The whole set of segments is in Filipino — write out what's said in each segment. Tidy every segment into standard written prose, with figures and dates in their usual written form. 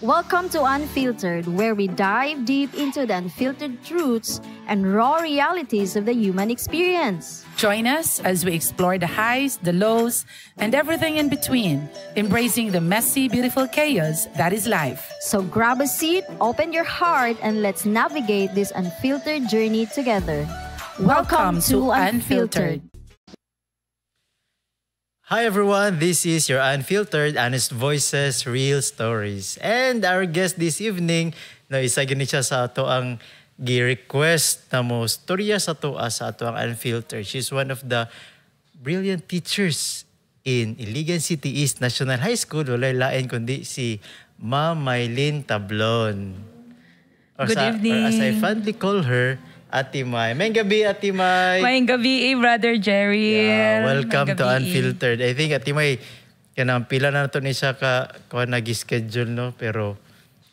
Welcome to Unfiltered, where we dive deep into the unfiltered truths and raw realities of the human experience. Join us as we explore the highs, the lows, and everything in between, embracing the messy, beautiful chaos that is life. So grab a seat, open your heart, and let's navigate this unfiltered journey together. Welcome to Unfiltered. Hi everyone, this is your Unfiltered, Honest Voices, Real Stories. And our guest this evening, isa gani siya sa ato ang gi-request na mo storya sa ato ang Unfiltered. She's one of the brilliant teachers in Iligan City East National High School. Walay lain kundi si Ma'am Mylene Tablon. Good evening. Or as I fondly call her, Ate May. Mayang gabi, Ate May. Mayang gabi, Brother Jerry. Yeah, welcome to Unfiltered. I think, Ate May, kanang pila na ito ni siya kung nag-schedule, no? Pero,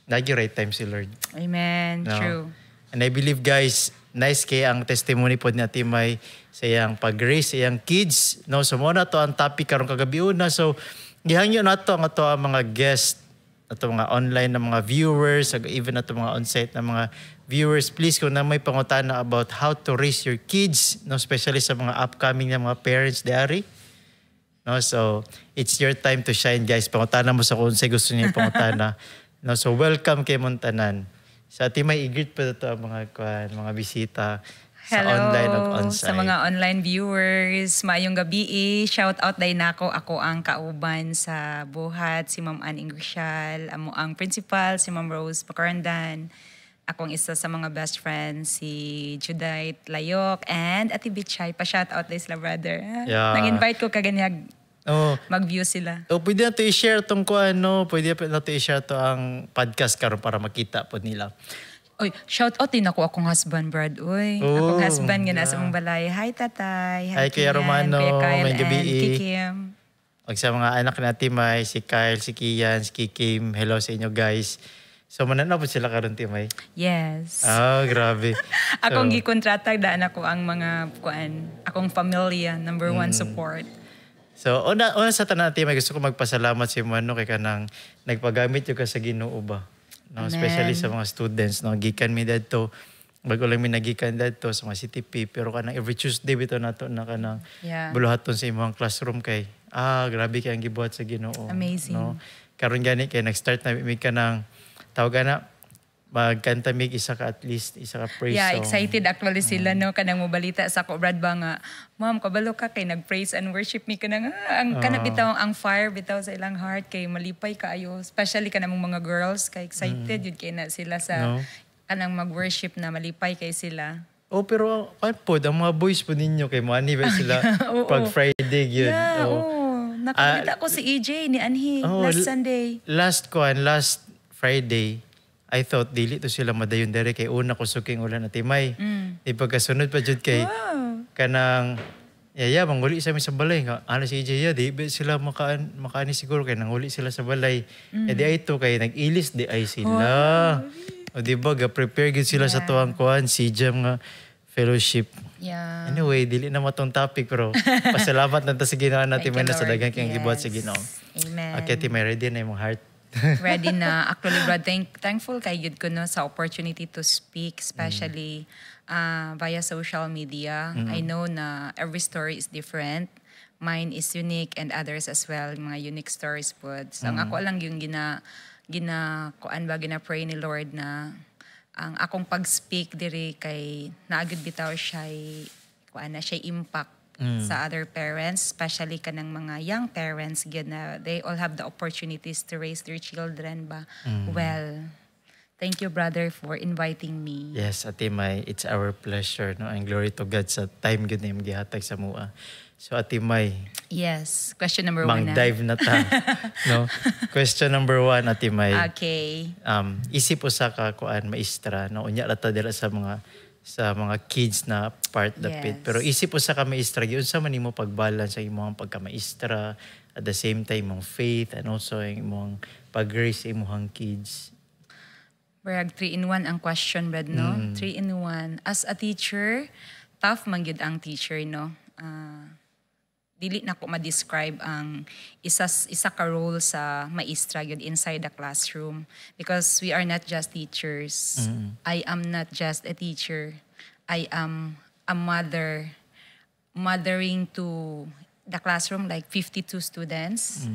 nag-right time si Lord. Amen. No? True. And I believe, guys, nice kay ang testimony po ni Ate May sa iyang pag-raise, sa iyang kids. No? So, muna to ang topic karong kagabi una. So, gihangyo na to ang mga guest, ato mga online na mga viewers, even ato mga on-site na mga viewers, please kung na may pangutana about how to raise your kids, no, especially sa mga upcoming na mga parents diary. No, so it's your time to shine, guys. Pangutana mo sa kung sa gusto niyo pangutana. No, so welcome kay Montanan. Sa Ate May, i-greet pa ito ang mga bisita. Hello, sa online at on-site. Sa mga online viewers, maayong gabi. Shout out day nako. Ako ang kauban sa buhat, si Ma'am Ann Ingresial, amo ang principal, si Ma'am Rose Pacarandan. Akong isa sa mga best friends, si Judite Layok, and Ate Bichay. Pa-shout out day sila, brother. Yeah. Nag-invite ko kaganyag mag-view sila. Pwede na ito i-share itong pwede na ito i-share ito ang podcast karon para makita po nila. Oy, shout out din ako akong husband, Brad. Uy, akong husband nga nasa mong balay. Hi, tatay. Hi, Kuya Romano. Kuya Kyle may gabi. and Kikim. Huwag sa mga anak na Timay, si Kyle, si Kian, si Kikim. Hello sa inyo, guys. So, mananaw po sila karon Timay? Yes. Oh, grabe. Akong gikontrata, daan ako ang mga, akong pamilya, number one support. So, una sa tanan Timay, gusto ko magpasalamat si Mano kay kanang nagpagamit yung ka sa Ginoo ba? No, especially sa mga students, no, gikan mi dadto bago lang mi nagikan dadto sa mga CTP, pero kanang every Tuesday bitaw nato na kanang buluhaton sa imong classroom kay grabe kay ang gibuhat sa Ginoo. Amazing. No, karon gani kay nag-start na mi kanang tawag na magkanta mig isa ka praise song. Excited actually sila no kanang mobalita sa ko Brad ba nga, ma'am kabalo ka kay nag-praise and worship mi kanang ang kana bitaw ang fire bitaw sa ilang heart kay malipay kaayo, especially kanang mga girls kay excited yun kay na sila sa kanang mag-worship na malipay kay sila. Pero po ang mga boys po ninyo kay money ba sila pag Friday yun. Nakakita ko si EJ ni Anhi last Sunday. Last Friday, I thought dili to sila madayon dere kay una ko suking ulan at Timay. Di pagkasunod pa jud kay kanang manguli sa mi sa balay nga ano si EJ di ba sila makaani siguro kay nanguli sila sa balay. Di ay to kay nag-ilis di ay sila. O di ba ga-prepare gid sila sa tuwang si Jam nga fellowship. Yeah. Anyway, dili na matong topic pero pasalamat na ta sa Ginoo natin man sa daghang kang gibuhat sa Ginoo. Amen. Okay, Timay, ready na imong heart. Ready na. Actually, Brad, thankful kay Gud ko no, sa opportunity to speak, especially via social media. I know na every story is different. Mine is unique and others as well, mga unique stories po. So, ang ako lang yung gina-pray ni Lord na ang akong pag-speak diri kay naagad bitaw siya impact sa other parents, especially kanang mga young parents, they all have the opportunities to raise their children ba well. Thank you, brother, for inviting me. Yes, Ate May, it's our pleasure, no, and glory to God sa time gud na imong gihatag sa mua. So Ate May, yes, question number 1 dive na ta. No? Question number 1, Ate May. Okay. Isip usa ka maestra, no, unya ra ta dira sa mga kids na part dapit. Pero isip usa ka maestra, gyud sa man nimo pagbalance sa imong pagka-maestra at the same time imong faith and also imong pag-raise imong kids. Brag 3-in-1 ang question, Brad, no? 3-in-1. As a teacher, tough man gyud ang teacher, no? dili na ko ma-describe ang isa ka role sa maestra yun inside the classroom because we are not just teachers. I am not just a teacher. I am a mother, mothering to the classroom like 52 students.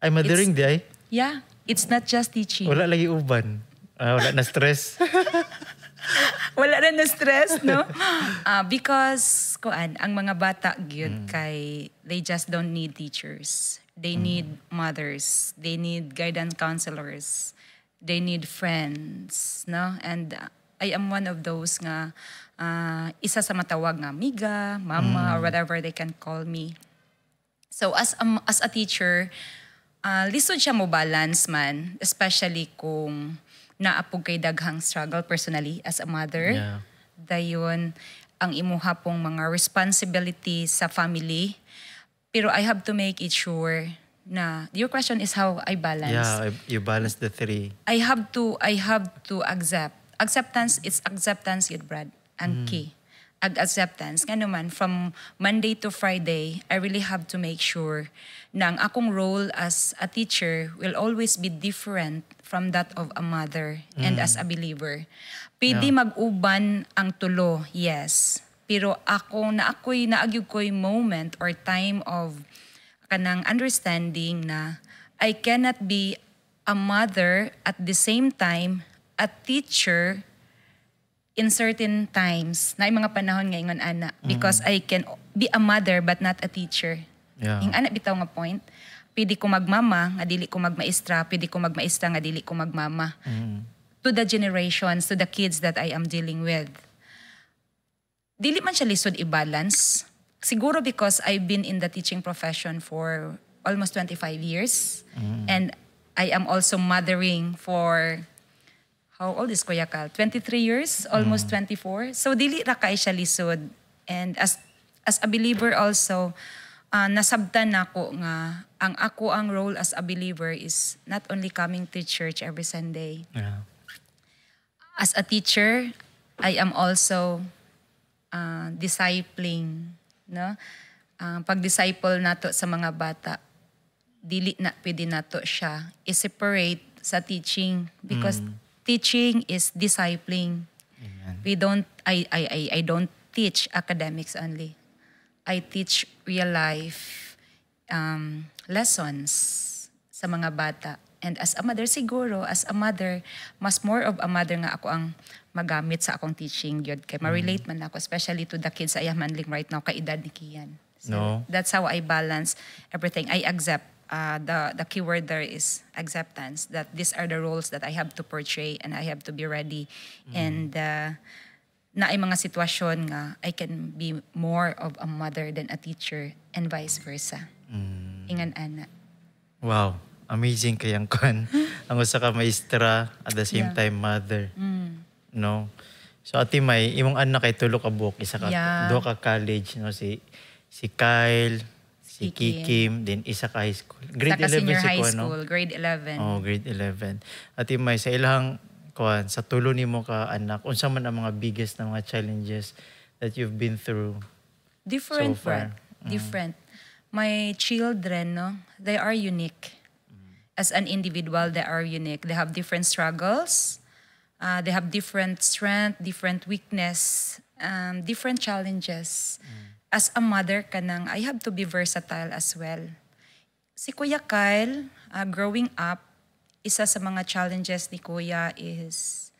Ay, mothering di ay? Yeah, it's not just teaching. Wala lagi uban. Wala na stress. Wala rin na stress, no? Because, ang mga bata, gyud kay, they just don't need teachers. They need mothers. They need guidance counselors. They need friends, no? And I am one of those nga, isa sa matawag nga, miga, mama, or whatever they can call me. So, as a teacher, lisod siya mo balance man, especially kung naapog kay daghang struggle personally as a mother. Yeah. Dayon ang imuha pong mga responsibility sa family. Pero I have to make it sure na your question is how I balance. Yeah, you balance the three. I have to accept. Acceptance yun, Brad. Ang key. Acceptance. Nga naman, from Monday to Friday, I really have to make sure na ang akong role as a teacher will always be different from that of a mother and as a believer. Pwede mag-uban ang tulo, yes. Pero ako'y naagyog ko'y moment or time of kanang understanding na I cannot be a mother at the same time a teacher in certain times. Na mga panahon ngayon, ana. Because I can be a mother but not a teacher. Yeah. Yung anak bitaw nga point, pwede ko magmama, nga dili ko magmaestra, pwede ko magmaestra, nga dili ko magmama. To the generations, to the kids that I am dealing with. Dili man siya lisod i-balance. Siguro because I've been in the teaching profession for almost 25 years. And I am also mothering for, how old is Kuya Cal? 23 years, almost 24. So dili ra kay siya lisod. And as a believer also, nasabtan nako nga ang role as a believer is not only coming to church every Sunday. Yeah. As a teacher, I am also discipling, no? Pag-disciple nato sa mga bata, dili na pwede nato siya i-separate sa teaching because teaching is discipling. Amen. I don't teach academics only. I teach real life lessons sa mga bata. And as a mother, siguro, as a mother, mas more of a mother nga ako ang magamit sa akong teaching yun. Kaya ma-relate man ako, especially to the kids I am handling right now, kaedad ni Kian. So No. that's how I balance everything. I accept. The key word there is acceptance. That these are the roles that I have to portray and I have to be ready. And na ay mga sitwasyon nga I can be more of a mother than a teacher and vice versa. Ingan ana. Wow. Amazing kayang kan. Ang usa ka maestra at the same time mother. No. So ati may imong anak kay tulo ka buok, isa ka duha ka college, no, si Kyle, si Kikim, then isa ka high school. Grade 11 senior si high kuan, no? school, grade 11. Oh, grade 11. Ati may sa ilang kuan sa tulo nimo ka anak, unsa man ang mga biggest na mga challenges that you've been through? Different, so far? Brad. Different. My children, no, they are unique. As an individual, they are unique. They have different struggles. They have different strength, different weakness, different challenges. As a mother, kanang, I have to be versatile as well. Si Kuya Kyle, growing up, isa sa mga challenges ni Kuya is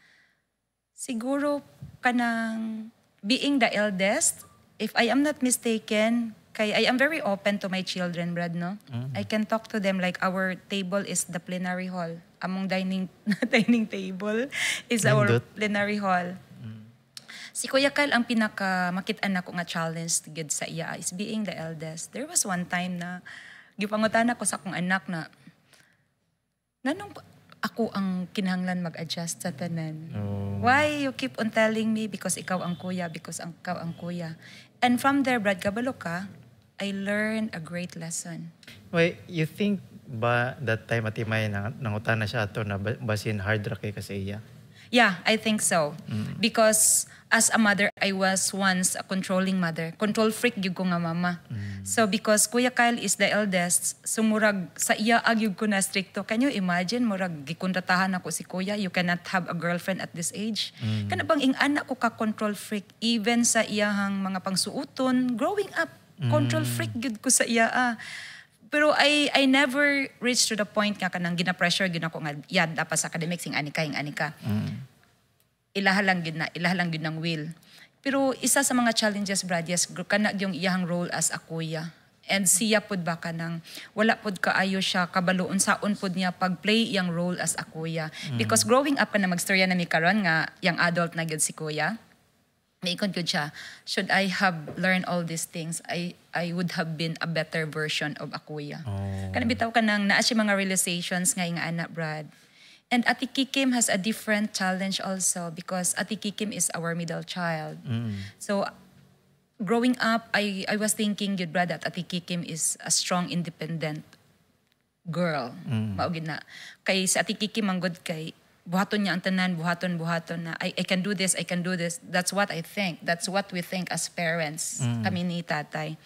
siguro kanang being the eldest. If I am not mistaken, I am very open to my children, Brad, no? I can talk to them like our table is the plenary hall. Among dining table is our plenary hall. Si Kuya Kyle, ang pinaka makitaan ako nga challenge gid sa iya is being the eldest. There was one time na gipangutan ako sa akong anak na nanong ako ang kinahanglan mag-adjust sa tanan. Why you keep on telling me because ikaw ang kuya, because ikaw ang kuya. And from there, Brad, kabalo ka, I learned a great lesson. Wait, you think ba that time Ati May nangutan na siya ato na basin hard ra kay kasi iya? Yeah, I think so. Because as a mother, I was once a controlling mother. Control freak gyud ko nga mama. So because Kuya Kyle is the eldest, sumurag sa iya agyud ko na stricto. Can you imagine murag gikontratahan ako si Kuya, you cannot have a girlfriend at this age. Kana bang ing anak ko ka control freak even sa iyahang mga pangsuoton growing up. Control freak gyud ko sa iya. Pero I never reached to the point nga kanang gina-pressure gyud ako nga yad dapat sa academics ing anika. Ilahalang gid ng will. Pero isa sa mga challenges, Brad, yes, kana yung iyang role as a kuya. And siya pud ba kanang wala pud kaayo siya kabaloon saon pud niya pag-play iyang role as a kuya. Because growing up kana magstorya na mi karon nga yang adult na gyud si kuya. Maikon gyud siya, should I have learned all these things, I would have been a better version of a kuya. Kana bitaw kanang naa siya mga realizations nga ing anak, Brad. And Ate Kikim has a different challenge also because Ate Kikim is our middle child. So growing up, I was thinking, good brother, that Ate Kikim is a strong, independent girl. Maugid na. Kay sa Ate Kikim, ang good kay, buhaton niya ang tanan, buhaton na, I can do this, I can do this. That's what I think. That's what we think as parents, kami ni tatay.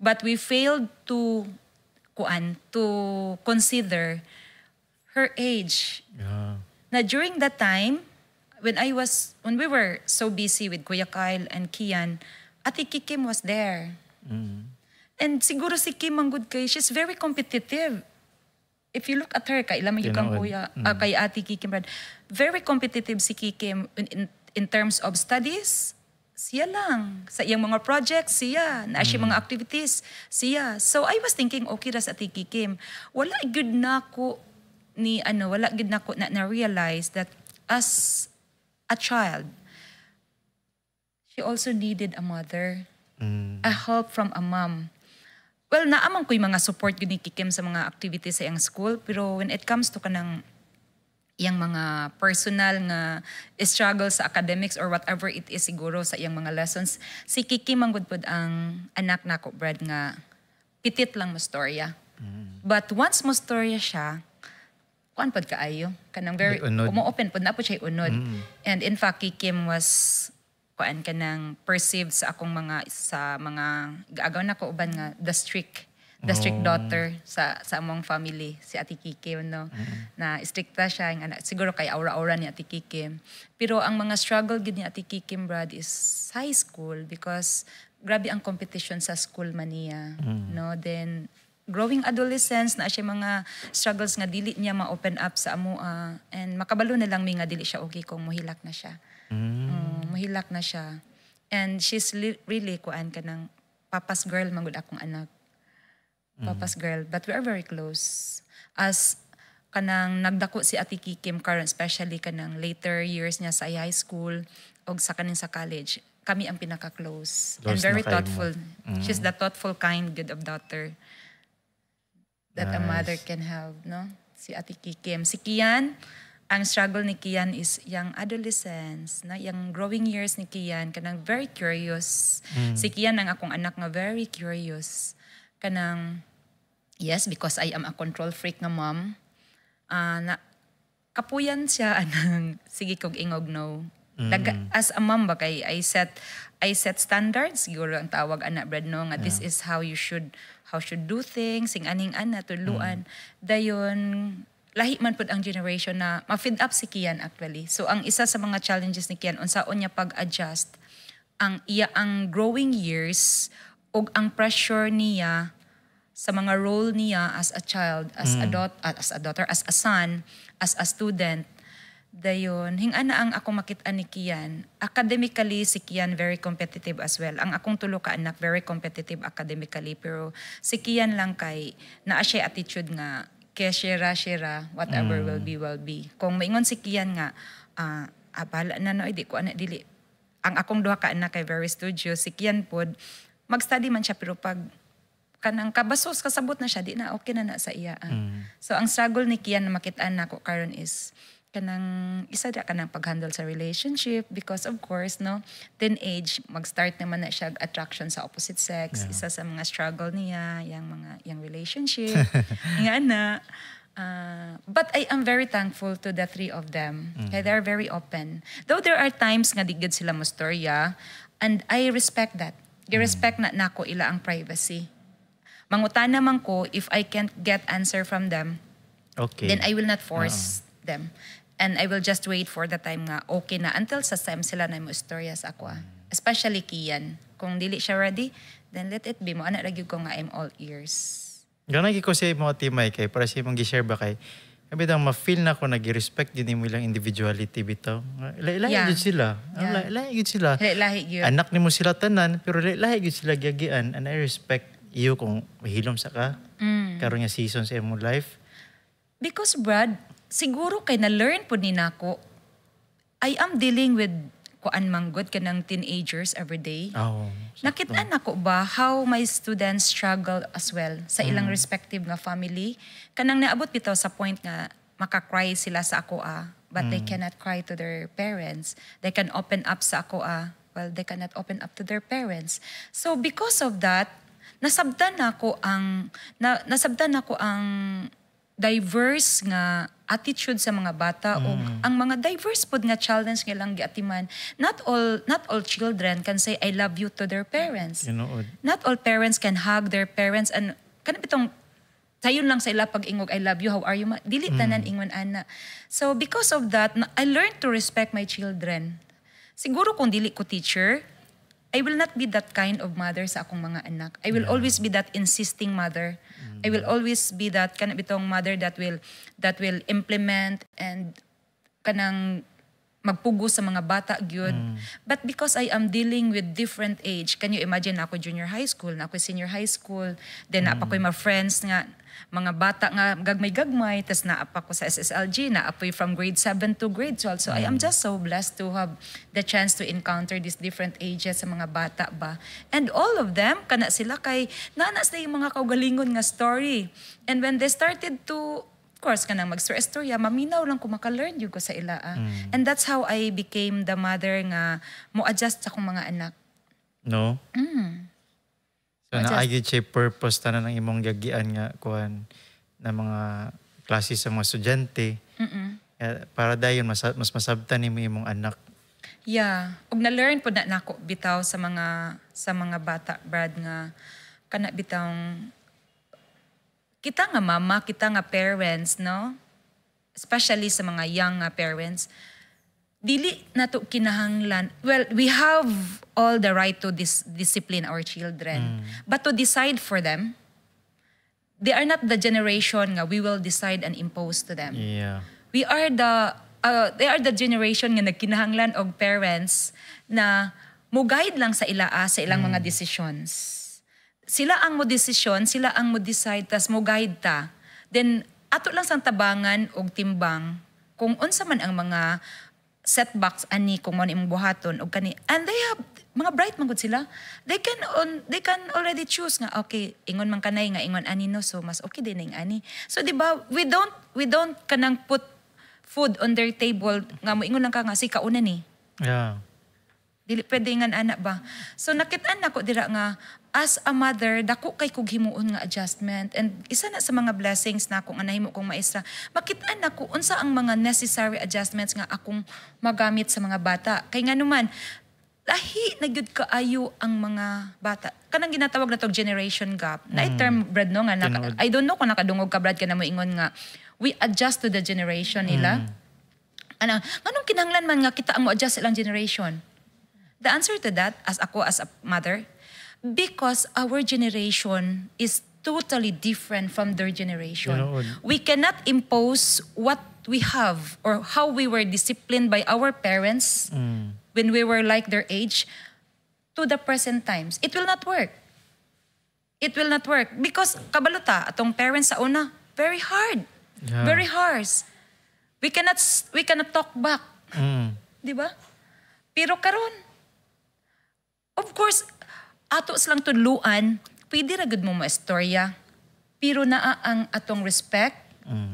But we failed to consider her age. Yeah. Na during that time, when we were so busy with Kuya Kyle and Kian, Ate Kikim was there. And siguro si Kim ang good kay, she's very competitive. If you look at her, kay ilang yung kang kuya, kay Ate Kikim, very competitive si Kikim in terms of studies. Siya lang. Sa iyang mga projects, siya. Na siya mga activities, siya. So I was thinking, okay, ras Ate Kikim. Wala good na ko na realize that as a child, she also needed a mother, a help from a mom. Well, naamang ko yung mga support yun ni Kikim sa mga activities sa iyang school, pero when it comes to kanang iyang mga personal nga struggle sa academics or whatever it is siguro sa iyang mga lessons, si Kikim ang gudpod ang anak nako, Brad, nga pitit lang mo storya. But once mo storya siya, kuan pod kaayo kanang very umo-open pod na po siya unod. And in fact Kikim was kuan kanang perceived sa akong mga gaagaw na ko uban nga the strict daughter sa among family si Ate Kikim, no. Na stricta siya ang anak, siguro kay aura-aura ni Ate Kikim. Pero ang mga struggle gid ni Ate Kikim, Brad, is high school because grabe ang competition sa school maniya, no. Then growing adolescence na siya mga struggles nga dili niya ma-open up sa amoa and makabalo na lang mi nga dili siya okay kung muhilak na siya. Muhilak na siya. And she's really kuan kanang papa's girl mangud akong anak. Papa's girl, but we are very close. As kanang nagdako si Ate Kikim karon, especially kanang later years niya sa high school o sa kaning sa college, kami ang pinaka-close and very thoughtful. She's the thoughtful kind good of daughter that a mother can have, no? Si Ate Kikim. Si Kian, ang struggle ni Kian is yung adolescence, na yung growing years ni Kian, kanang very curious. Si Kian ang akong anak nga very curious. Kanang, yes, because I am a control freak nga mom, na kapuyan siya anang sige kog ingog no. As a mom ba kay I set standards siguro ang tawag anak, Brad, no, nga this is how should do things, sing aning ana tuluan. Dayon lahi man pud ang generation na ma-feed up si Kian actually. So ang isa sa mga challenges ni Kian unsaon niya pag-adjust ang growing years og ang pressure niya sa mga role niya as a child, as a daughter, as a son, as a student. Dayon, hingana ang akong makita ni Kian. Academically, si Kian very competitive as well. Ang akong tulo ka anak, very competitive academically. Pero si Kian lang kay, naa siya attitude nga, kaya shira, whatever will be. Kung maingon si Kian nga, bala na no, di ko anak dili. Ang akong duha ka anak kay very studious. Si Kian pod, mag-study man siya, pero pag kanang kabasos, kasabot na siya, di na okay na sa iya. So ang struggle ni Kian na makitaan na ko karon is, kanang isa da kanang pag-handle sa relationship because of course no teenage mag-start naman na siya attraction sa opposite sex. Isa sa mga struggle niya yung relationship nga na But I am very thankful to the three of them. Kaya they're very open. Though there are times nga di gud sila mo storya, and I respect that. I-respect na nako ila ang privacy. Mangutana man ko, if I can't get answer from them, then I will not force them. And I will just wait for the time nga okay na until sa time sila na mo storya sa ako. Especially Kian. Kung dili siya ready, then let it be mo. Anak lagi ko nga I'm all ears. Ganun ko sa mga timay kay para sa imong gi-share ba kay bitaw ma-feel na ko nag-respect din mo ilang individuality bitaw. Lahi gyud sila. Lahi gyud sila. Anak nimo sila tanan pero lahi gyud sila giagian and I respect you kung mahilom sa ka. Karon nga season sa imong life. Because Brad, siguro kay na-learn po ni nako, I am dealing with kuan manggod kanang teenagers every day. Nakita nako ba how my students struggle as well sa ilang respective nga family. Kanang naabot bitaw sa point nga maka-cry sila sa ako but they cannot cry to their parents. They can open up sa ako well they cannot open up to their parents. So because of that, nasabdan nako ang diverse nga attitude sa mga bata o ang mga diverse pod nga challenge nga lang giatiman. Not all children can say I love you to their parents. Not all parents can hug their parents and kana bitong sayon lang sa ila pag ingog I love you, how are you? Dili tanan ingon ana. So because of that, I learned to respect my children. Siguro kung dili ko teacher, I will not be that kind of mother sa akong mga anak. I will always be that insisting mother. I will always be that kana bitong mother that will implement and kanang magpugo sa mga bata gyud. But because I am dealing with different age, can you imagine ako junior high school, na ako senior high school, then naapa ko mga friends nga mga bata nga gagmay-gagmay, tas naapa ko sa SSLG, naapoy from grade 7 to grade 12. So I am just so blessed to have the chance to encounter these different ages sa mga bata ba. And all of them, kana sila kay nanas na yung mga kaugalingon nga story. And when they started to, of course, kanang mag-story, maminaw lang kung maka-learn yun ko sa ila. And that's how I became the mother nga mo-adjust sa akong mga anak. No? So naayod siya purpose tanan ng imong gagian nga kuan na mga klase sa mga estudyante. Para dayon mas masabtan nimo imong anak. Yeah, og na-learn po na nako bitaw sa mga bata Brad nga kana bitawng kita nga mama, kita nga parents, no? Especially sa mga young parents, dili nato kinahanglan. Well, we have all the right to discipline our children. But to decide for them, they are not the generation nga we will decide and impose to them. Yeah. They are the generation nga nagkinahanglan og parents na mo-guide lang sa ilang mga decisions. Sila ang mo-desisyon, sila ang mo-decide, tas mo-guide ta. Then, ato lang sang tabangan og timbang kung unsa man ang mga setbacks ani kung man imong buhaton og kani. And they have mga bright man gud sila. They can already choose nga okay, ingon man kanay nga ingon ani no, so mas okay din ning ani. So di ba, we don't kanang put food on their table nga mo ingon lang ka nga si kauna ni. Yeah. Dili pwede nga anak ba. So nakit-an nako dira nga as a mother, dako kay kog himuon nga adjustment. And isa na sa mga blessings na akong anahimo kong maestra, makit-an nako unsa ang mga necessary adjustments nga akong magamit sa mga bata. Kay nga naman, lahi na gyud kaayo ang mga bata. Kanang ginatawag na tog generation gap. Na term Brad no nga I don't know kung nakadungog ka Brad ka na mo ingon nga we adjust to the generation nila. Anong kinahanglan man nga kita ang mo adjust ilang generation? The answer to that, as a mother, because our generation is totally different from their generation. We cannot impose what we have or how we were disciplined by our parents when we were like their age to the present times. It will not work. It will not work because kabalota atong parents sa una very hard, very harsh. We cannot talk back, di ba? Pero karon, of course, ato silang tudluan, pwede ra gud mo maistorya. Pero naa ang atong respect,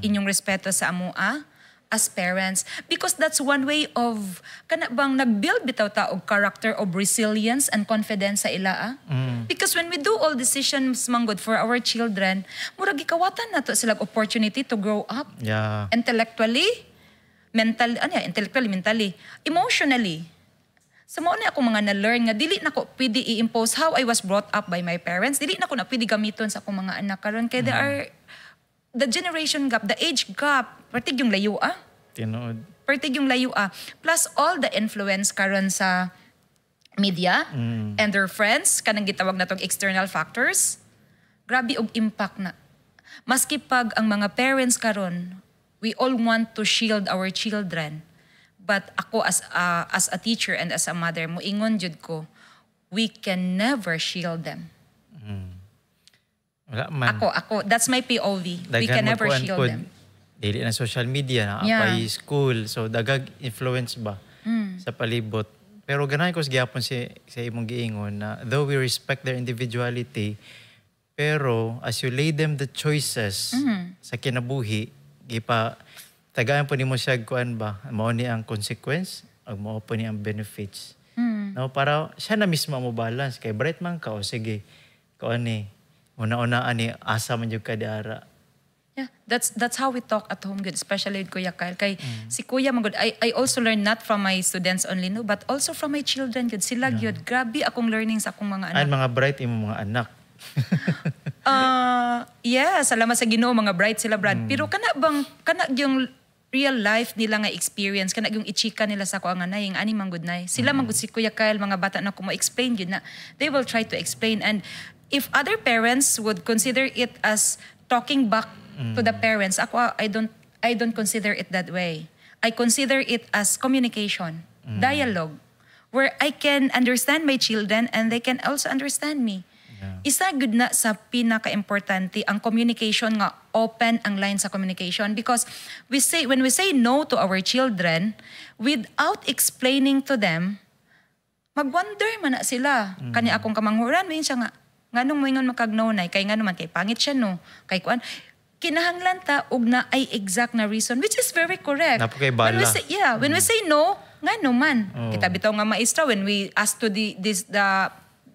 inyong respeto sa amoa, as parents, because that's one way of kana bang nagbuild bitaw ta og character of resilience and confidence sa ila. Because when we do all decisions manggod for our children, murag gikawatan nato sila opportunity to grow up intellectually, mentally, emotionally. Sa mao ni ako mga na-learn nga dili nako pwede i-impose how I was brought up by my parents. Dili nako na pwede gamiton sa akong mga anak karon kay there are the generation gap, the age gap, pertig yung layo Tinood. Pertig yung layo plus all the influence karon sa media and their friends kanang gitawag natong external factors. Grabe og impact na. Maski pag ang mga parents karon, we all want to shield our children. But ako as a teacher and as a mother, moingon jud ko, we can never shield them. Wala man. Ako, that's my POV. We can never shield them. Dili na social media, apay school. So, dagag influence ba sa palibot. Pero ganahay ko sa gyapon sa imong giingon na though we respect their individuality, pero as you lay them the choices sa kinabuhi, tagaan po ni mo siya kuan ba, mao ni ang consequence, ag mao po ni ang benefits. No, para siya na mismo mo balance. Kay bright man ka, o sige, kuan ni, una-unaan ni asa man yung kadiara. Yeah, that's how we talk at home, good, especially with Kuya Kyle. Kay si Kuya magud, I also learn not from my students only, no, but also from my children, good. Sila gyud, grabe akong learning sa akong mga anak. Ay, mga bright imong mga anak. Salamat sa Ginoo, mga bright sila, Brad. Pero kana yung real life nila nga experience, kana yung ichika nila sa ko ang anay, yung ani manggod nay. Sila manggod si Kuya Kyle, mga bata na ko mo-explain yun na. They will try to explain. And if other parents would consider it as talking back to the parents, ako, I don't consider it that way. I consider it as communication, dialogue, where I can understand my children and they can also understand me. Isa good na sa pinaka-importante ang communication nga, open ang line sa communication, because when we say no to our children without explaining to them, mag-wonder man na sila. Kani akong kamanghuran, may siya nga, nganong mo ingon makag-no na, kay nga naman, kay pangit siya no, kay kuan, kinahanglan ta og na ay exact na reason, which is very correct. Napo kay bala. When we say no, ngano man. Kita bitaw nga maestra when we ask to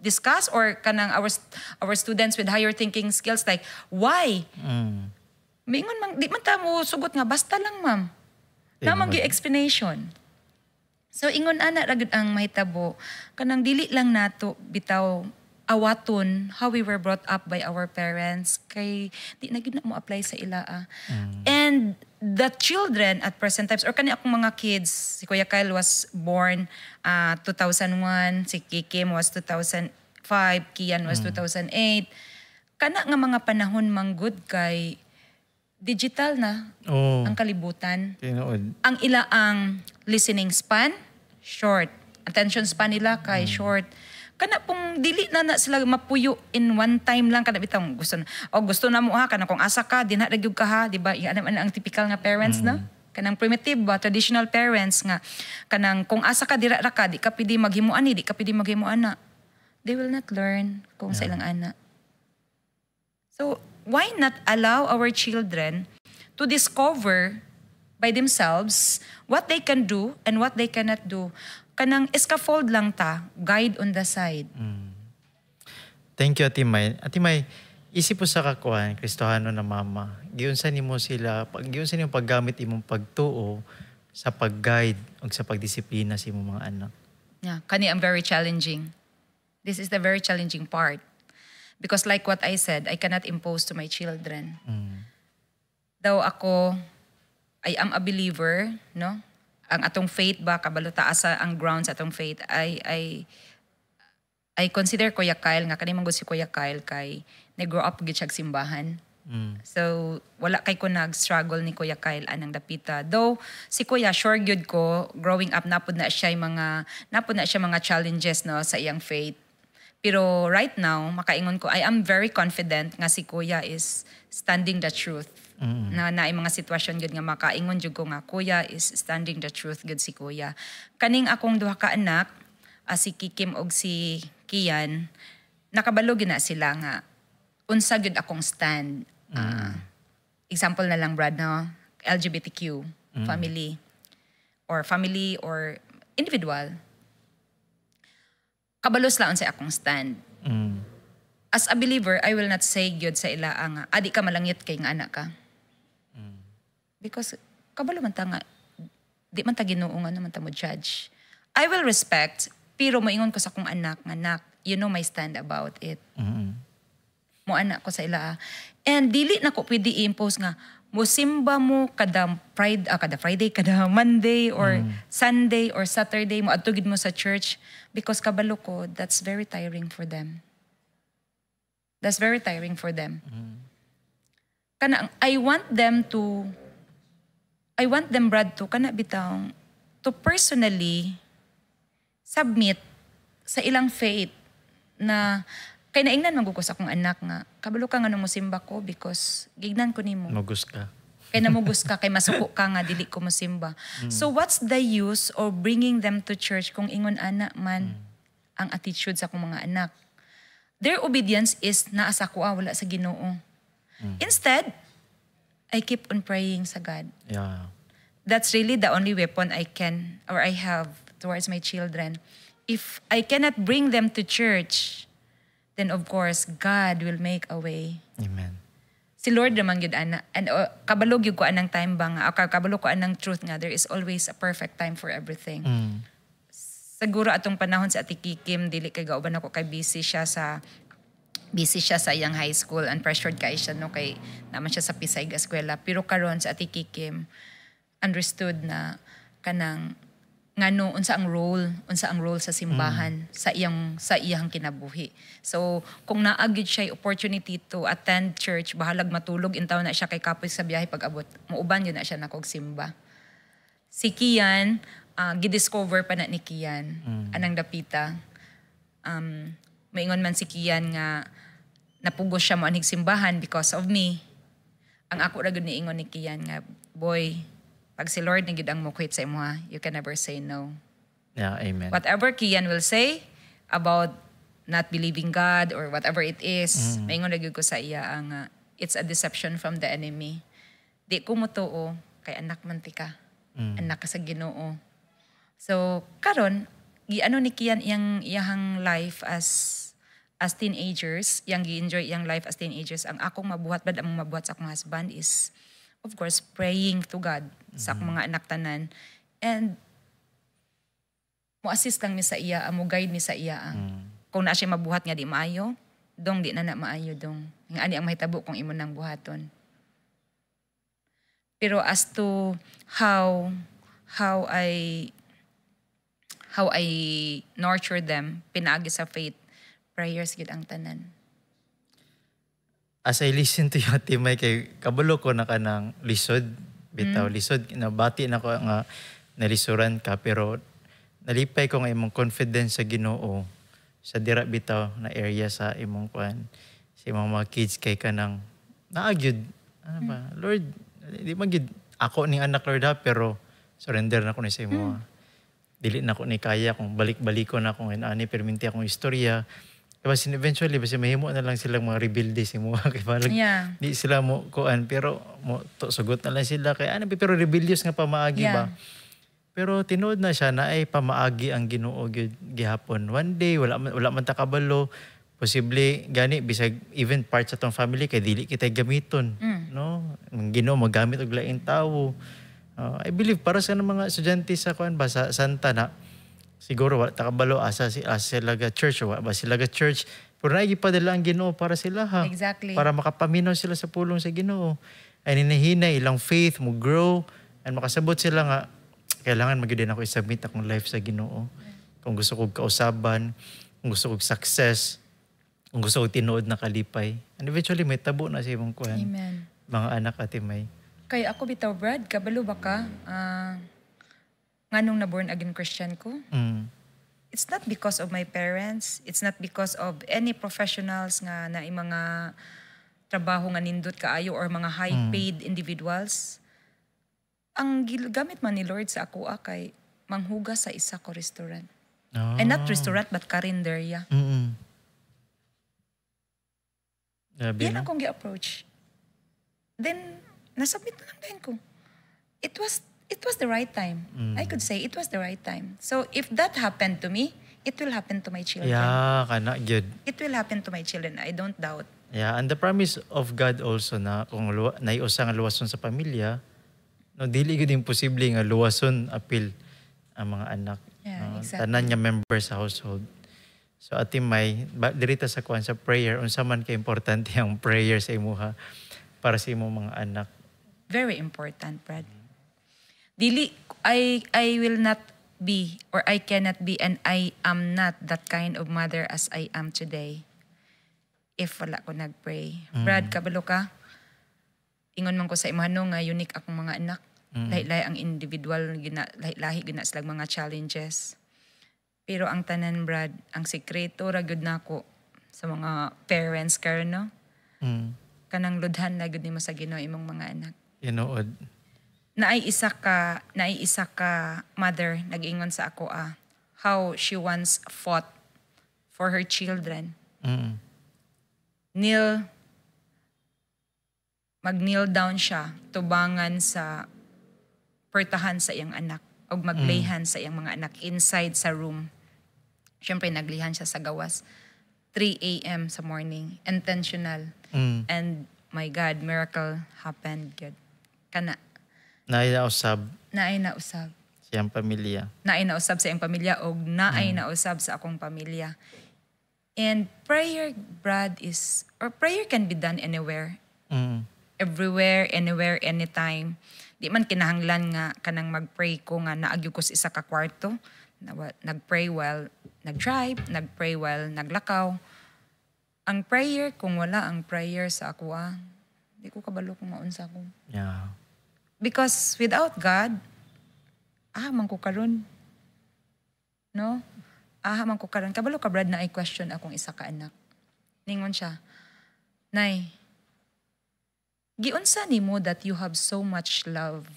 discuss or kanang our students with higher thinking skills like why? Mingon man di man ta mo sugot nga basta lang ma'am. Namang gi explanation. So ingon ana ragud ang mahitabo kanang dili lang nato bitaw awaton how we were brought up by our parents kay di na gyud na mo apply sa ila. And the children at present times or kani akong mga kids, si Kuya Kyle was born 2001, si Kikim was 2005, Kian was 2008. Kana nga mga panahon manggod kay digital na ang kalibutan. Tinood. Ang ila ang listening span short, attention span nila kay short. Kana pong dili na sila mapuyo in one time lang kada bitang gusto na mo kana kung asa ka dinha ra gyud ka ha, di ba? Yan ang typical nga parents na. Kanang primitive ba traditional parents nga kanang kung asa ka dira ra ka di ka pwede maghimuan di ka pwede maghimuan na. They will not learn kung sa ilang ana. So why not allow our children to discover by themselves what they can do and what they cannot do? Kanang scaffold lang ta, guide on the side. Thank you, Ate May. Ate May, isip po sa kakuan, Kristohano na mama, giunsan nimo sila, giunsan nimo paggamit imong pagtuo sa pag-guide o sa pagdisiplina sa imong mga anak. Yeah, kani ang very challenging. This is the very challenging part. Because like what I said, I cannot impose to my children. Though ako, I am a believer, no? Ang atong faith ba kabalo taas ang grounds atong faith I consider Kuya Kyle nga kanimang si Kuya Kyle kay nag-grow up gid siya simbahan. So wala kay ko nag-struggle ni Kuya Kyle anang dapita. Though si Kuya sure gyud ko growing up napud na siya mga challenges no sa iyang faith. Pero right now makaingon ko I am very confident nga si Kuya is standing the truth. Na mga sitwasyon gud nga makaingon jud ko nga Kuya is standing the truth gud si Kuya. Kaning akong duha ka anak, si Kikim og si Kian, nakabalo gyud na sila nga unsa gyud akong stand. Example na lang Brad no, LGBTQ. family or individual, kabalos lang sa akong stand. As a believer, I will not say gyud sa ila nga adi ka malangit kay nga anak ka. Because kabalo man ta nga di man ta Ginoo nga naman ta mo judge. I will respect, pero moingon ko sa akong anak, you know my stand about it. Mo anak ko sa ila. And dili na ko pwede i-impose nga musimba mo kada Friday, kada Monday or Sunday or Saturday mo adtugid mo sa church, because kabalo ko that's very tiring for them. That's very tiring for them. Kana I want them, Brad, to kana bitaw to personally submit sa ilang faith na kay naingnan magugos akong anak nga kabalo ka nga nung musimba ko because gignan ko nimo. Magus ka. Kay namugos ka, kay masuko ka nga dili ko musimba. So what's the use of bringing them to church kung ingon ana man ang attitude sa akong mga anak? Their obedience is naa sa kuha, wala sa Ginoo. Instead, I keep on praying sa God. Yeah. That's really the only weapon I have towards my children. If I cannot bring them to church, then of course, God will make a way. Amen. Si Lord naman yun, ana. And kabalog yun ko anang time ba nga, kabalog ko anang truth nga, there is always a perfect time for everything. Siguro atong panahon sa Ate Kikim, dili kay gauban ako kay busy siya sa iyang high school and pressured kay siya no kay naman siya sa Pisay nga eskwela. Pero karon sa Ate Kikim, understood na kanang ngano unsa ang role sa simbahan sa iyang kinabuhi. So kung naagid siya opportunity to attend church, bahalag matulog intaw na siya kay kapoy sa biyahe pag-abot. Muuban yun na siya nakog simba. Si Kian, gidiscover pa na ni Kian anang dapita. Maingon man si Kian nga napugos siya mo aning simbahan because of me. Ang ako ra gud niingon ni Kian nga, boy, pag si Lord nagid ang mukwit sa imo, you can never say no. Yeah, amen. Whatever Kian will say about not believing God or whatever it is, maingon ra gyud ko sa iya ang it's a deception from the enemy. Di ko motuo kay anak man ti ka. Anak ka sa Ginoo. So karon giano ni Kian iyang life as teenagers, yang gi-enjoy iyang life as teenagers. Ang akong mabuhat among mabuhat sa akong husband is of course praying to God sa akong mga anak tanan, and mo assist lang mi sa iya, mo guide mi sa iya. Kung na siya mabuhat nga di maayo, dong di na maayo dong. Nga ani ang mahitabo kung imo nang buhaton. Pero as to how I nurture them, pinaagi sa faith, prayers gid ang tanan. As I listen to you, Ate May, kay kabalo ko na ka ng lisod. Bitaw, lisod. Nabati na ko nga nalisuran ka, pero nalipay ko nga imong confidence sa Ginoo sa dira bitaw na area sa imong kuan, sa imong mga kids kay kanang naagyud. Ano ba? Lord, di magid ako ning anak Lord ha, pero surrender na ko ni sa imo. Dili na ko ni kaya kung balik-baliko na kung ani perminti akong istorya. Kasi eventually basi mahimo na lang silang mga rebuilde si mo kay balag di sila mo kuan, pero mo to sugot na lang sila kay ano pero rebellious nga pamaagi ba. Pero tinuod na siya na ay pamaagi ang Ginoo gyud gihapon. One day wala man ta kabalo, posible gani bisag even part sa tong family kay dili kita gamiton, no? Ang Ginoo magamit og laing tawo. I believe para sa mga estudyante sa kuan ba sa Santa na siguro wala takabalo asa sila ga church o ba sila ga church, pero nagipadala ang Ginoo para sila ha. Exactly. Para makapaminaw sila sa pulong sa Ginoo. Ay hinahinay ilang faith mo grow and makasabot sila nga kailangan magidin ako i-submit akong life sa Ginoo. Kung gusto kong kausaban, kung gusto kong success, kung gusto kong tinuod na kalipay. And eventually may tabo na sa imong kuan. Amen. Mga anak Ate May. Kay ako bitaw Brad, kabalo ba ka? Nganong na born again Christian ko? It's not because of my parents. It's not because of any professionals nga na mga trabaho nga nindot kaayo or mga high-paid individuals. Ang gamit man ni Lord sa ako kay manghugas sa isa ko restaurant. And not restaurant but karinderya. Yan akong gi-approach. Then, nasubmit na lang din ko. it was the right time. I could say it was the right time. So if that happened to me, it will happen to my children. Yeah, kana good. It will happen to my children. I don't doubt. Yeah, and the promise of God also na kung naiusa nga luwason sa pamilya, no dili gud imposible nga luwason apil ang mga anak. Yeah, exactly. Tanan nga member sa household. So Ate May, dirita sa kuan sa prayer, unsa man ka importante ang prayer sa imuha para sa imong mga anak? Very important, Brad. Dili, I will not be, or I cannot be, and I am not that kind of mother as I am today if wala ko nagpray. Brad, kabalo ka? Ingon man ko sa imano nga unique akong mga anak. Lahi-lahi ang individual, lahi-lahi gina silang mga challenges. Pero ang tanan, Brad, ang sekreto ragud nako sa mga parents karon, no? Kanang ludhan na gud nimo sa Ginoo imong mga anak. Tinuod. Naay isa ka mother nag-ingon sa ako how she once fought for her children. Mag-kneel down siya tubangan sa pertahan sa iyang anak o maglayhan sa iyang mga anak inside sa room. Siyempre naglihan siya sa gawas. 3 a.m. sa morning. Intentional. And my God, miracle happened. God. Kana. Naay nausab siyang pamilya. Naay nausab sa iyang pamilya o naay nausab sa akong pamilya. And prayer, Brad, prayer can be done anywhere. Everywhere, anywhere, anytime. Di man kinahanglan nga kanang mag-pray ko nga naagyo ko sa isa ka kwarto. Nag-pray while nag-drive, nag-pray while naglakaw. Ang prayer, kung wala ang prayer sa ako, di ko kabalo kung maunsa ko. Yeah. Because without God, man ko karon. No? Man ko karon. Kabalo ka, Brad, na I question akong isa ka anak. Ningon siya, Nay, giunsa nimo that you have so much love?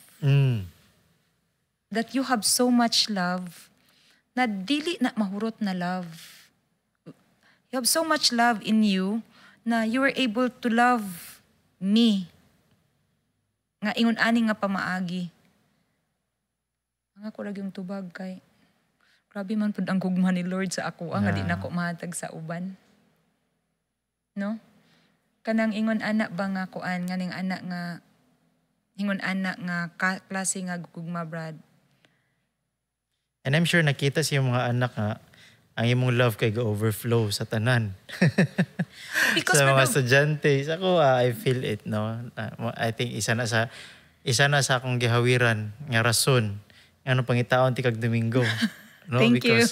That you have so much love na dili na mahurot na love. You have so much love in you na you were able to love me. Nga ingon ani nga pamaagi. Nga ko lagi yung tubag kay grabe man pud ang gugma ni Lord sa ako nga di nako mahatag sa uban. No? Kanang ingon anak ba nga kuan nga ning anak nga ingon anak nga klase nga gugma, Brad. And I'm sure nakita siya mga anak nga ang imong love kay go-overflow sa tanan. Because sa mga estudyante, ako I feel it, no. I think isa na sa akong gihawiran nga rason ano pangitaon ti kag Domingo. No, Thank you.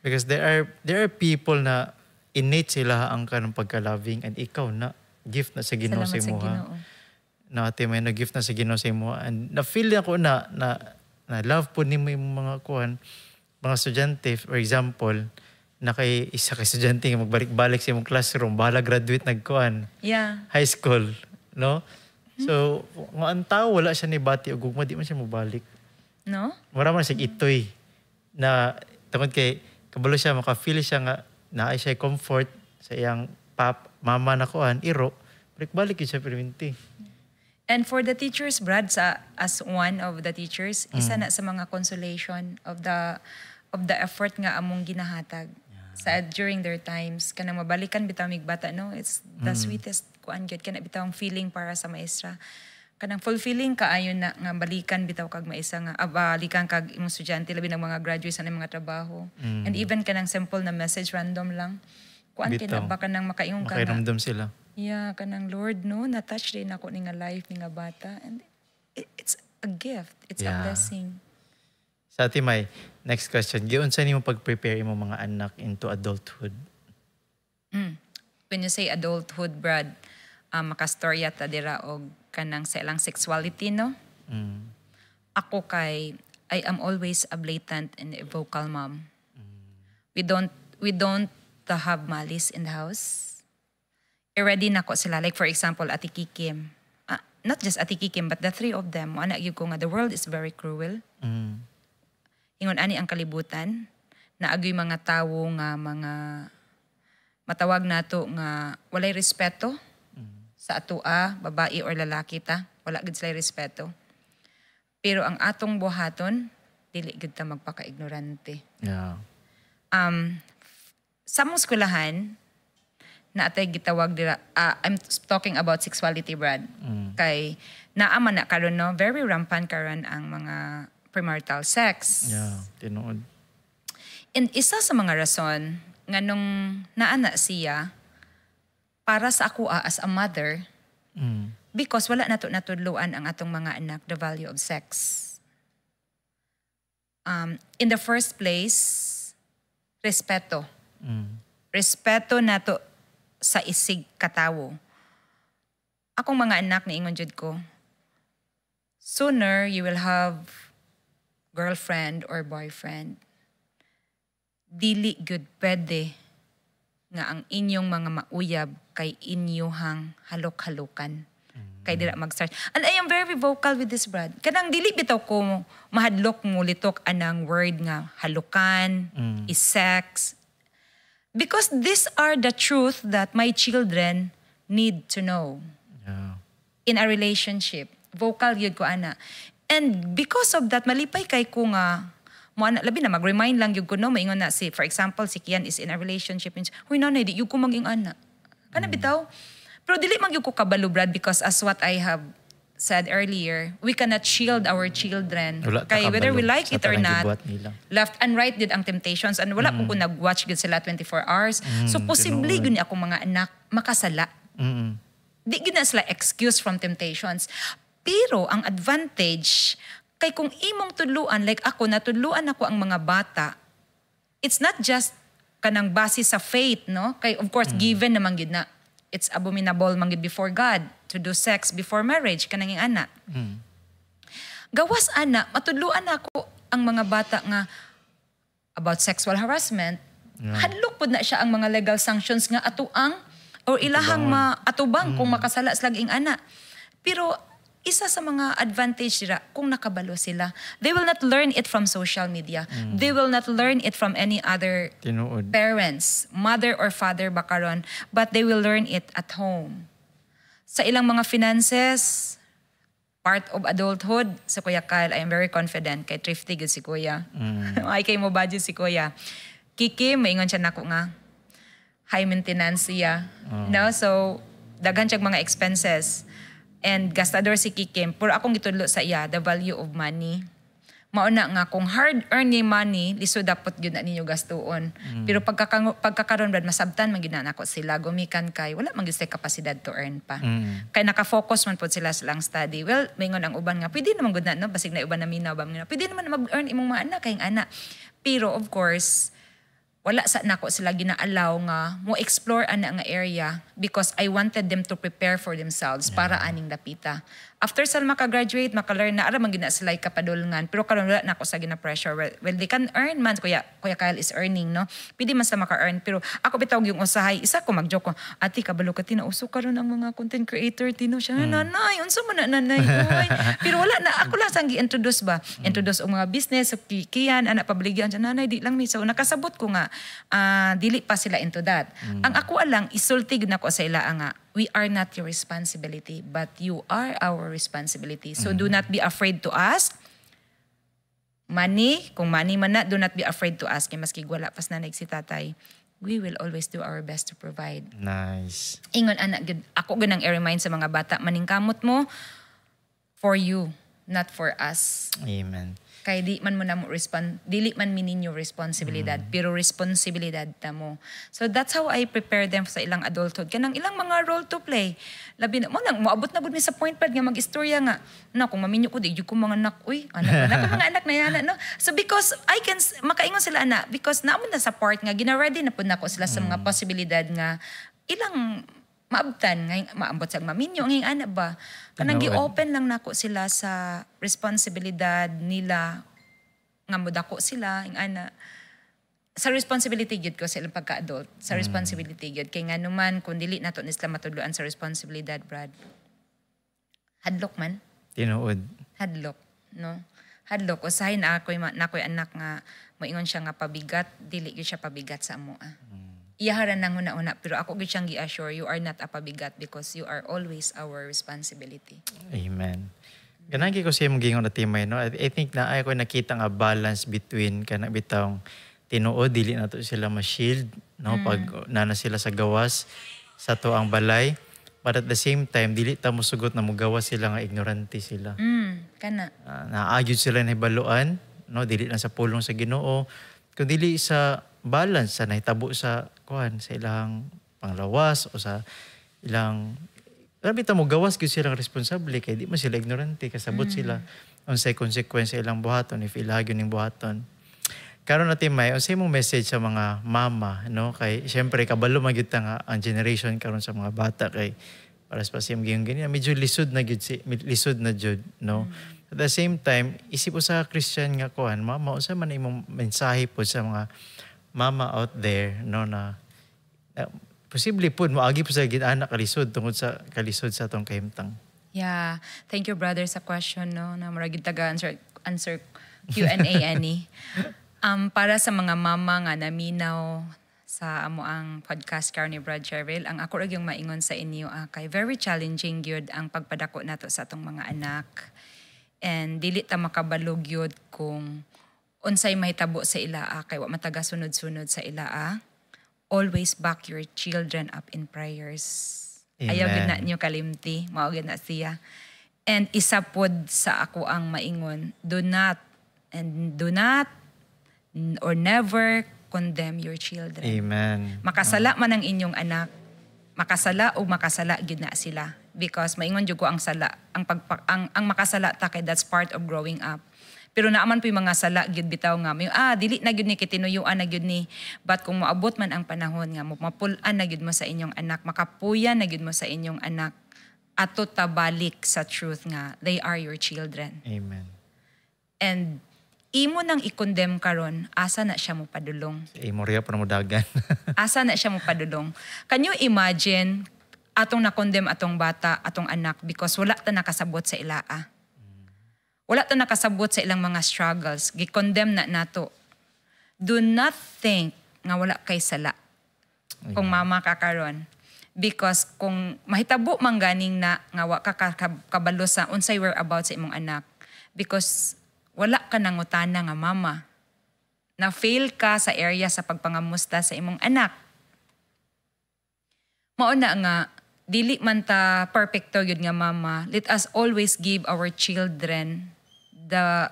Because there are people na innate sila ang kanang pagka-loving and ikaw na gift na sa Ginoo sa imo. Na ate may na gift na sa Ginoo sa imo and na feel ako na love po nimo yung mga kuan mga estudyante, for example, na kay isa ka estudyante nga magbalik-balik sa imong classroom, bahala graduate nagkuan. Yeah. High school, no? So, nga ang tao wala siya ni bati o gugma, di man siya mabalik. No? Wala man siya itoy na tungod kay kabalo siya maka-feel siya nga naay siya comfort sa iyang mama na kuan, iro, balik-balik siya perminti. And for the teachers, Brad, as one of the teachers, isa na sa mga consolation of the effort nga among ginahatag sa during their times kanang mabalikan bitaw mig bata, no, it's the sweetest kuan gyud kana bitaw ang feeling para sa maestra kanang fulfilling kaayo na nga balikan bitaw kag maestra nga balikan kag imong estudyante labi ng mga graduates sa mga trabaho and even kanang simple na message random lang kuan kina ba kanang makaingon ka makairamdam sila. Yeah, kanang Lord, no, na-touch din ako ni nga life ni nga bata. And it's a gift. It's a blessing. Sa Ate May, next question. Giunsa nimo pag-prepare imo mga anak into adulthood? When you say adulthood, Brad, makastorya ta dira og kanang sa ilang sexuality, no? Ako I am always a blatant and a vocal mom. We don't have malice in the house. I-ready na ko sila. Like for example, Ate Kikim. Not just Ate Kikim, but the three of them. Anak yun ko nga, the world is very cruel. Ingon ani ang kalibutan. Naagoy mga tawo nga mga matawag nato nga walay respeto sa atua, babae or lalaki ta. Wala gid sila respeto. Pero ang atong buhaton, dili gud ta magpaka-ignorante. Yeah. Sa mong skulahan, na atay gitawag dira, I'm talking about sexuality, Brad. Kay naaman na karon no, very rampant karon ang mga premarital sex. Yeah, tinuod. And isa sa mga rason nga nung naana siya para sa ako as a mother, because wala nato natudluan ang atong mga anak the value of sex. In the first place, respeto. Respeto nato sa isig katawo. Akong mga anak ni ingon jud ko, sooner you will have girlfriend or boyfriend. Dili good pwede nga ang inyong mga mauyab kay inyohang halok-halukan. Kay dira mag-start. And I am very vocal with this, Brad. Kanang dili bitaw ko mahadlok mo litok anang word nga halukan, is sex. Because these are the truth that my children need to know. Yeah. In a relationship. Vocal yun ko, ana. And because of that, malipay kay ko nga, labi na, mag-remind lang yun ko, no, maingon na si, for example, si Kian is in a relationship. Huy, nanay, di yun ko maging ana. Kana bitaw? Pero dili mag yun ko kabalo, Brad, because as what I have said earlier, we cannot shield our children. Kay whether we like it or not, left and right did ang temptations. And wala po ko nag-watch gud sila 24 hours. So possibly gud ni akong mga anak makasala. Di gud na sila excuse from temptations. Pero ang advantage, kay kung imong tudluan, like ako, natudluan ako ang mga bata, it's not just kanang base sa faith, no? Kay of course, given naman gud na it's abominable man gud before God to do sex before marriage, kanang yung anak. Gawas ana, matudluan ako ang mga bata nga about sexual harassment. Hadlok pod na siya ang mga legal sanctions nga atuang or ilahang atubang kung makasala sa laging ana. Pero isa sa mga advantage nila kung nakabalo sila. They will not learn it from social media. They will not learn it from any other parents, mother or father bakaron, but they will learn it at home. Sa ilang mga finances, part of adulthood, sa Kuya Kyle, I am very confident kay thrifty good si Kuya. Ay kay mo budget si Kuya. Kiki, maingon siya nako nga, high maintenance siya. No? So, daghan siyang mga expenses. And gastador si Kikim, pero akong gitudlo sa iya, the value of money. Mauna nga, kung hard-earned ni money, liso dapat yun na ninyo gastuon. Pero pagkakaroon, Brad, masabtan, maginan ako sila, gumikan kay, wala man yung kapasidad to earn pa. Kaya nakafocus man po sila silang study. Well, maingon ang uban nga, pwede naman good na, no? Basig na iba na minaw, pwede naman mag-earn imong mga anak, kayong anak. Pero of course, wala sa nako sila ginaalaw nga mo explore ana nga area because I wanted them to prepare for themselves para aning dapita. After sila maka-graduate, maka-learn na, ara man gina sila kapadulngan. Pero karon wala nako sa gina-pressure. Well, they can earn man. Kuya Kyle is earning, no? Pwede man sa maka-earn. Pero ako bitaw yung usahay. Isa ko mag-joke ko, ati, kabalo ka, tinauso karon ang mga content creator, tino siya, nanay, unsa man na nanay. Pero wala na, ako lang sang gi-introduce ba? Introduce ang mga business, kikian, anak pabaligyan siya, nanay, di lang ni. So, nakasabot ko nga, dili pa sila into that. Ang ako alang, isultig na ko sa ila nga, we are not your responsibility, but you are our responsibility. So do not be afraid to ask. Money, kung money man na, do not be afraid to ask. Maski wala pas na si tatay, we will always do our best to provide. Nice. Ingon anak, ako ganang i-remind sa mga bata, maningkamot mo for you, not for us. Amen. Kaya di man mo na mo dili man mininyo responsibilidad, pero responsibilidad ta mo. So that's how I prepare them sa ilang adulthood. Kanang ilang mga role to play. Labi na mo nang moabot na gud mi sa point pad nga mag-istorya nga. Na kung maminyo ko di ko mga anak, anak mga anak na yana, no. So because I can makaingon sila ana because naamon na sa part nga gina-ready na pud nako sila sa mga posibilidad nga ilang maabtan ngay maambot sa maminyo ngay ana ba kanang gi-open lang nako sila sa responsibilidad nila nga modako sila ing ana sa responsibility gyud ko sa ilang pagka-adult sa responsibility gyud kay nga naman kun dili nato ni sila matudloan sa responsibilidad, Brad, hadlok man tinuod hadlok, no? Hadlok usahay na ako'y anak nga moingon siya nga pabigat, dili gyud siya pabigat sa amo. Iyaharan nang una-una, pero ako gyud siyang gi-assure, you are not a pabigat because you are always our responsibility. Amen. Ganagi ko siya maging na timay, no? I think na ay ko nakita nga balance between kanang bitawng tinuod dili na to sila ma-shield, no? Pag nana sila sa gawas sa to ang balay, but at the same time dili ta mosugot na mogawas sila nga ignorante sila. Kana. Naagyod sila na hibaluan, no? Dili lang sa pulong sa Ginoo, kun dili sa balance sa nahitabo sa sa ilang panglawas o sa ilang grabe ta mo gawas gyud silang responsable kay di man sila ignorante kasabot sila unsay konsekwensya ilang buhaton if ilagyo ning buhaton. Karon natin may unsay mong message sa mga mama, no? Kay syempre kabalo man gyud ta nga ang generation karon sa mga bata kay para sa siyang ganyan medyo lisod na gyud no? At the same time isip sa Christian nga mama unsa man imong mensahe po sa mga mama out there, no, na posible po moagi po sa gid-anak kalisod tungod sa kalisod sa atong kahimtang. Yeah, thank you brother sa question, no, na murag taga answer Q&A ani. Para sa mga mama nga naminaw sa amo ang podcast karon ni Brad Cheryl, ang ako ra yung maingon sa inyo kay very challenging gyud ang pagpadako nato sa atong mga anak. And dili ta makabalog gyud kung unsay mahitabo sa ilaa kay wa mataga sunod-sunod sa ilaa. Always back your children up in prayers. Amen. Ayaw gid na niyo kalimti, mao gid na siya. And isa pod sa ako ang maingon, do not or never condemn your children. Amen. Makasala man ang inyong anak, makasala o makasala gid na sila, because maingon jud ko ang sala, ang makasala ta kay that's part of growing up. Pero naaman po yung mga sala, gyud bitaw nga. Dili na gyud ni kitinuyuan na gyud ni. But kung maabot man ang panahon nga, mapulan na gyud mo sa inyong anak, makapuyan na gyud mo sa inyong anak, ato tabalik sa truth nga, they are your children. Amen. And imo nang i-condemn karon, asa na siya mo padulong. Imo riya pa mo dagan. Asa na siya mo padulong. Can you imagine, atong na-condemn atong bata, atong anak, because wala ta nakasabot sa ilaa. Wala ta nakasabot sa ilang mga struggles. Gi-condemn na nato. Do not think nga wala kay sala kung mama ka karon. Because kung mahitabo man ganing na nga wa ka kabalo sa unsay whereabouts sa imong anak. Because wala ka nangutana nga mama. Na-fail ka sa area sa pagpangamusta sa imong anak. Mauna nga, dili man ta perfecto yun nga mama. Let us always give our children the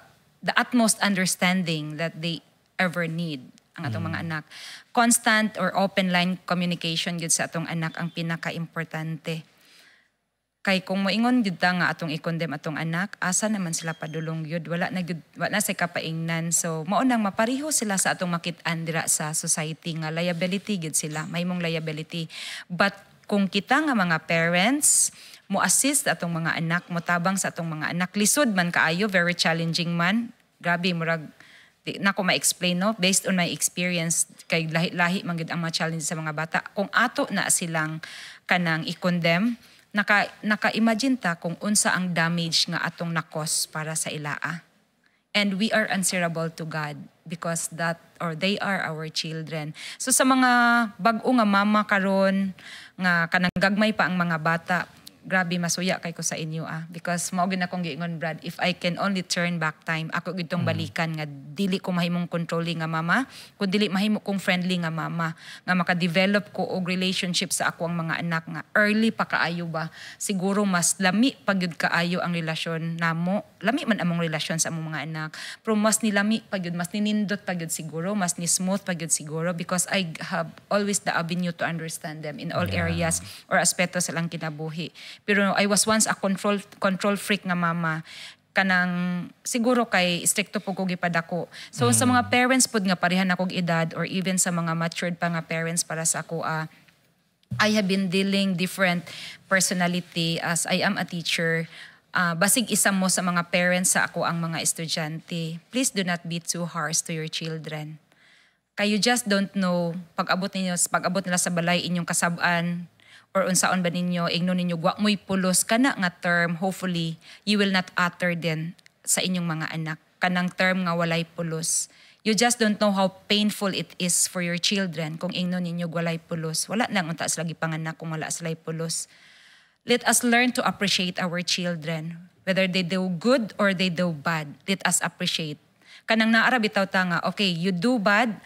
utmost understanding that they ever need, ang atong mga anak. Constant or open line communication yun sa atong anak ang pinaka-importante. Kay kung moingon gyud ta nga atong i-condemn atong anak, asa naman sila padulong gyud, wala na sa kapaingnan. So mao nang mapariho sila sa atong makit-an dira sa society nga liability gyud sila, mahimong liability. But kung kita nga mga parents mo assist atong mga anak, mo tabang sa atong mga anak, lisod man kaayo, very challenging man. Grabe murag di na ko ma-explain, no, based on my experience kay lahi-lahi man gyud ang mga challenge sa mga bata. Kung ato na silang kanang i-condemn, naka-imagine ta kung unsa ang damage nga atong nakos para sa ilaa. And we are answerable to God because they are our children. So sa mga bag-o nga mama karon nga kanang gagmay pa ang mga bata, grabe masuya kay ko sa inyo because mao gid akong giingon Brad, if I can only turn back time, ako gid tong balikan nga dili ko mahimong controlling nga mama, kun dili mahimo kong friendly nga mama, nga maka-develop ko og relationship sa ako ang mga anak nga early pa kaayo ba, siguro mas lami pa gyud kaayo ang relasyon namo, lami man among relasyon sa among mga anak, pero mas nilami pa gyud, mas ninindot pa gyud siguro, mas ni smooth pa gyud siguro because I have always the avenue to understand them in all areas or aspeto sa lang kinabuhi. Pero I was once a control freak nga mama. Kanang siguro kay stricto po ko gipadako. So sa mga parents pod nga parehan akong edad or even sa mga matured pa nga parents para sa ako, I have been dealing different personality as I am a teacher. Basig isa mo sa mga parents sa ako ang mga estudyante. Please do not be too harsh to your children. Kay you just don't know pag abot nila sa balay inyong kasab-an or unsaon ba ninyo, igno ninyo, wa mo'y pulos, kana nga term, hopefully, you will not utter din sa inyong mga anak. Kanang term nga walay pulos. You just don't know how painful it is for your children kung igno ninyo walay pulos. Wala nang unta sila gipanganak kung wala sila pulos. Let us learn to appreciate our children. Whether they do good or they do bad, let us appreciate. Kanang naara bitaw ta nga, okay, you do bad,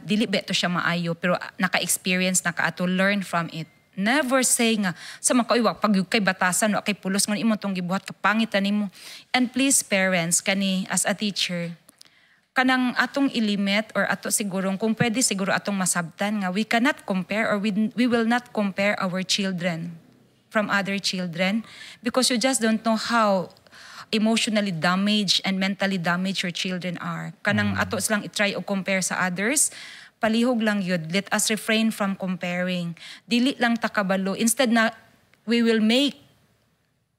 dili ba ito siya maayo, pero naka-experience, naka-ato learn from it. Never say nga, sa mga kaiwag, pag kay batasan, kay pulos, nga imo itong gibuhat, kapangitan nimo. And please, parents, kani, as a teacher, kanang atong ilimit or ato sigurong, kung pwede siguro atong masabtan nga, we cannot compare or we will not compare our children from other children because you just don't know how emotionally damaged and mentally damaged your children are. Kanang ato silang itry o compare sa others, palihog lang yun. Let us refrain from comparing. Dili lang takabalo. Instead na we will make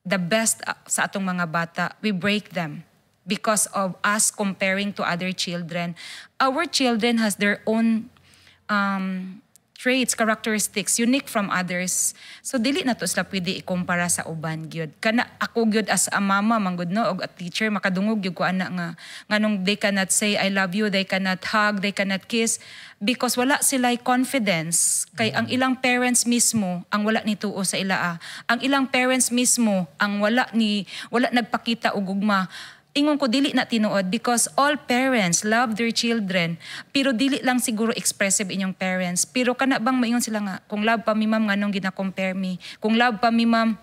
the best sa atong mga bata, we break them because of us comparing to other children. Our children has their own traits, characteristics, unique from others. So dili na to sila pwede ikumpara sa uban gyud. Kana ako gyud as a mama manggod no og a teacher makadungog gyud ko ana nga nganong they cannot say I love you, they cannot hug, they cannot kiss because wala sila confidence kay ang ilang parents mismo ang wala ni tuo sa ilaa. Ang ilang parents mismo ang wala nagpakita og gugma. Ingon ko dili na tinuod because all parents love their children pero dili lang siguro expressive inyong parents. Pero kana bang maingon sila nga kung love pa mi ma'am nganong gina-compare mi, kung love pa mi ma'am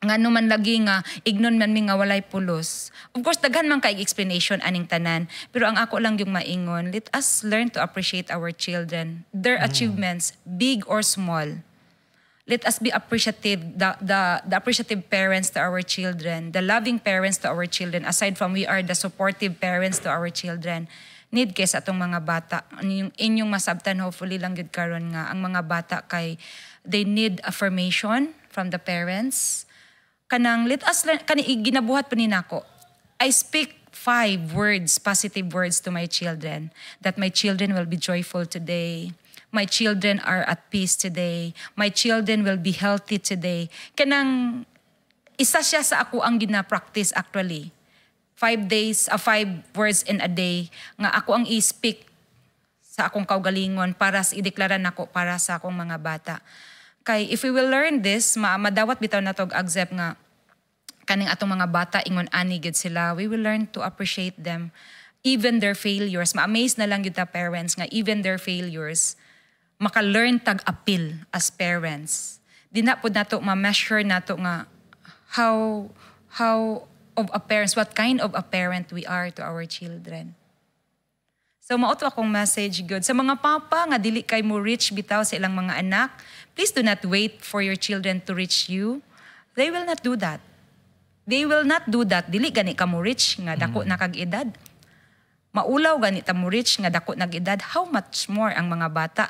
ngano man lagi nga ignon man mi nga walay pulos. Of course daghan man kay explanation aning tanan pero ang ako lang yung maingon, let us learn to appreciate our children, their achievements big or small. Let us be appreciative, the appreciative parents to our children, the loving parents to our children, aside from we are the supportive parents to our children. Need kay sa atong mga bata. Inyong masabtan, hopefully lang gud karon nga, ang mga bata kay, they need affirmation from the parents. Kanang, let us learn, ginabuhat pa ni nako. I speak 5 words, positive words to my children, that my children will be joyful today. My children are at peace today. My children will be healthy today. Kanang isa siya sa ako ang gina-practice actually. 5 words in a day nga ako ang i-speak sa akong kaugalingon para sa ideklaran nako para sa akong mga bata. Kay if we will learn this, madawat bitaw na tog accept nga kaning atong mga bata ingon ani gid sila. We will learn to appreciate them, even their failures. Ma-amaze na lang gyud ta parents nga even their failures maka-learn tag-appeal as parents. Di na po nato ma-measure nato nga how of a parents, what kind of a parent we are to our children. So mao to akong message good. Sa mga papa nga dili kay mo reach bitaw sa ilang mga anak, please do not wait for your children to reach you. They will not do that. They will not do that. Dili gani ka mo reach nga dako na kag edad. Maulaw gani ta mo reach nga dako nag edad. How much more ang mga bata?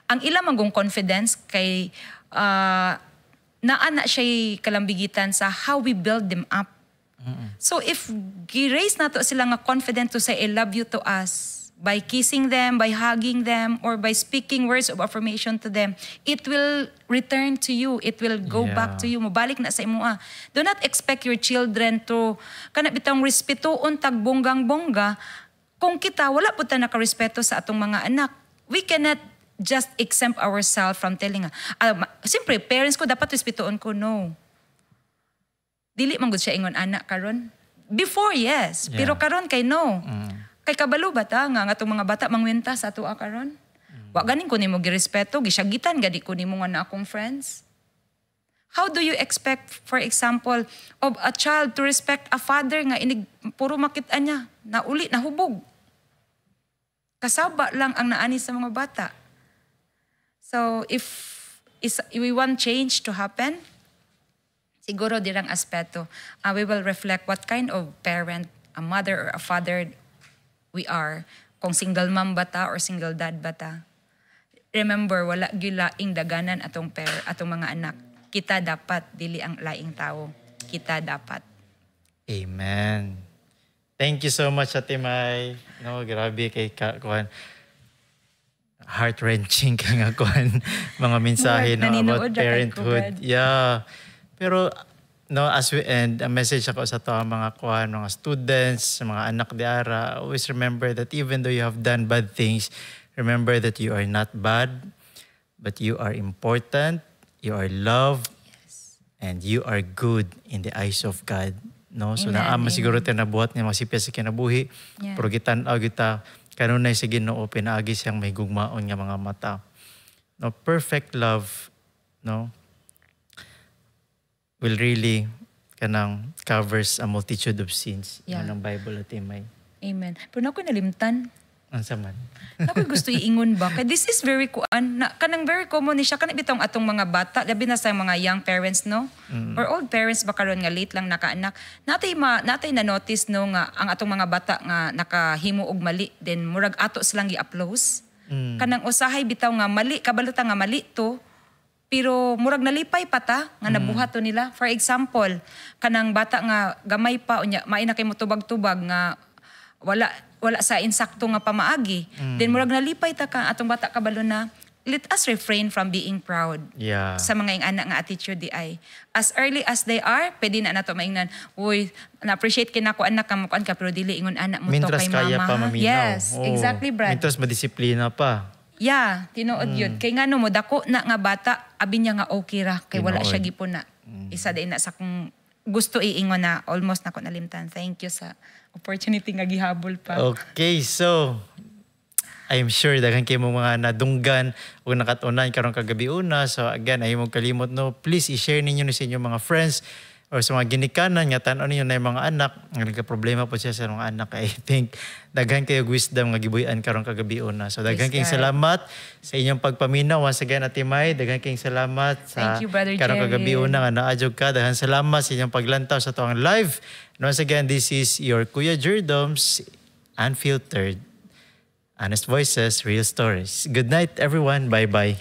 Ang ilang manggong confidence kay naana siya kalambigitan sa how we build them up. So if gi-raise nato sila nga confident to say I love you to us by kissing them, by hugging them, or by speaking words of affirmation to them, it will return to you. It will go back to you. Mabalik na sa imo. Do not expect your children to kana bitang respetuon tag bonggang-bongga kung kita wala pud ta nakarespeto sa atong mga anak. We cannot just exempt ourselves from telling siyempre, parents ko dapat respetuon ko, no. Dili man gud siya ingon anak karon. Before, yes. Pero karon kay no. Kay kabalo bata nga atong mga bata mangwenta sa ato karon. Wa ganing ko nimo girespeto, gisyagitan gadi ko nimo nga na akong friends. How do you expect, for example, of a child to respect a father nga inig puro makita niya na uli nahubog? Kasaba lang ang naani sa mga bata. So if we want change to happen, siguro dirang aspeto, we will reflect what kind of parent, a mother or a father we are. Kung single mom bata or single dad bata. Remember, wala gilaing daganan atong mga anak. Kita dapat, dili ang laing tao. Kita dapat. Amen. Thank you so much, Ate May. No, grabe kay Kuan. Heart-wrenching ka nga kuan mga mensahe no, about parenthood. Yeah. Pero no, as we end, a message ako sa to mga kuan, mga students, mga anak di ara, always remember that even though you have done bad things, remember that you are not bad, but you are important, you are loved, and you are good in the eyes of God. No? So Amen, naama siguro amen. tayo nabuhat niya masipya sa kinabuhi. Yeah. Pero gitan-aw kita kanunay sa Ginoo pinaagi siyang may gugmaon nga mga mata. No, perfect love, no, will really kanang covers a multitude of sins. Yeah. Ng Bible at Imay. Amen. Pero nakoy nalimtan. Ansa man? Nakoy gusto iingon ba? Kay this is very kanang very common ni siya kanang bitong atong mga bata, labi na sa mga young parents no or old parents ba karon nga late lang nakaanak. Natay na notice no nga ang atong mga bata nga nakahimo og mali then murag ato silang gi-applause. Kanang usahay bitaw nga mali kabalota nga mali to pero murag nalipay pa ta nga nabuhat to nila. For example, kanang bata nga gamay pa unya may na kay motubag-tubag nga wala sa insakto nga pamaagi. Then murag nalipay ta ka atong bata kabalo na let us refrain from being proud. Yeah. Sa mga anak nga attitude di ay. As early as they are, pwede na nato maingnan, uy, na-appreciate kinako anak ka mo ka pero dili ingon anak mo to Mintras kay kaya mama. pa maminaw. Yes, exactly Brad. Mintras madisiplina pa. Yeah, tinuod yun. Kay nga no mo, dako na nga bata, abi niya nga okay ra. Kay wala Tinuod. siya gipon na. Isa din na sa kung gusto iingon na almost na ko nalimtan. Thank you sa opportunity nga gihabol pa. Okay, so I'm sure daghan kay mo mga nadunggan o nakatunan karon kagabi una. So again, ay mo kalimot no, please i-share ninyo ni sa inyong mga friends or sa mga ginikanan nga tan-aw ninyo na yung mga anak. Ang problema po siya sa mga anak. I think daghan kayo wisdom nga gibuy-an karon kagabi una. So daghan kayong salamat sa inyong pagpaminaw. Once again, Ate May, daghan kayong salamat sa Thank you, Brother karong Jerry. kagabi una nga naadjog ka. Daghan salamat sa inyong paglantaw sa tuwang live. And once again, this is your Kuya Jerdoms, Unfiltered. Honest Voices, Real Stories. Good night, everyone. Bye-bye.